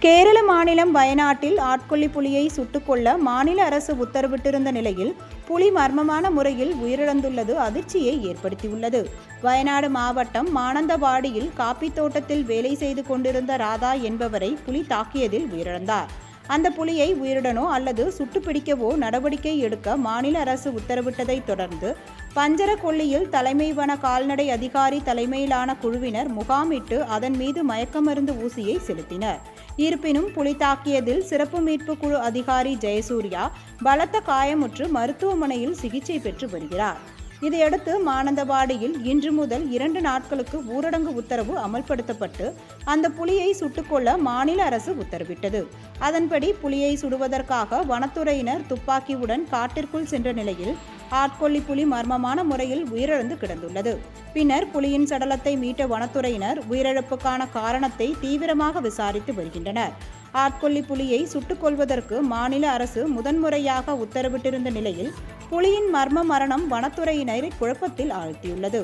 கேரள மாநிலம் வயநாட்டில் ஆட்கொல்லி புலியை சுட்டுக்கொல்ல மாநில அரசு உத்தரவிட்டிருந்த நிலையில் புலி மர்மமான முறையில் உயிரிழந்துள்ளது அதிர்ச்சியை ஏற்படுத்தியுள்ளது. வயநாடு மாவட்டம் மானந்தவாடியில் காப்பி தோட்டத்தில் வேலை செய்து கொண்டிருந்த ராதா என்பவரை புலி தாக்கியதில் உயிரிழந்தார். அந்த புலியை உயிருடனோ அல்லது சுட்டுப்பிடிக்கவோ நடவடிக்கை எடுக்க மாநில அரசு உத்தரவிட்டதை தொடர்ந்து பஞ்சரக்கொல்லியில் தலைமை வன கால்நடை அதிகாரி தலைமையிலான குழுவினர் முகாமிட்டு அதன் மீது மயக்கமருந்து ஊசியை செலுத்தினர். இருப்பினும் புலி தாக்கியதில் சிறப்பு மீட்பு குழு அதிகாரி ஜெயசூர்யா பலத்த காயமுற்று மருத்துவமனையில் சிகிச்சை பெற்று வருகிறார். இதையடுத்து மானந்தவாடியில் இன்று முதல் 2 நாட்களுக்கு ஊரடங்கு உத்தரவு அமல்படுத்தப்பட்டு அந்த புலியை சுட்டுக்கொள்ள மாநில அரசு உத்தரவிட்டது. அதன்படி புலியை சுடுவதற்காக வனத்துறையினர் துப்பாக்கியுடன் காட்டிற்குள் சென்ற நிலையில் ஆட்கொல்லி புலி மர்மமான முறையில் உயிரிழந்து கிடந்துள்ளது. பின்னர் புலியின் சடலத்தை மீட்ட வனத்துறையினர் உயிரிழப்புக்கான காரணத்தை தீவிரமாக விசாரித்து வருகின்றனர். ஆட்கொல்லி புலியை சுட்டுக் கொல்வதற்கு மாநில அரசு முதன்முறையாக உத்தரவிட்டிருந்த நிலையில் புலியின் மர்ம மரணம் வனத்துறையினரை குழப்பத்தில் ஆழ்த்தியுள்ளது.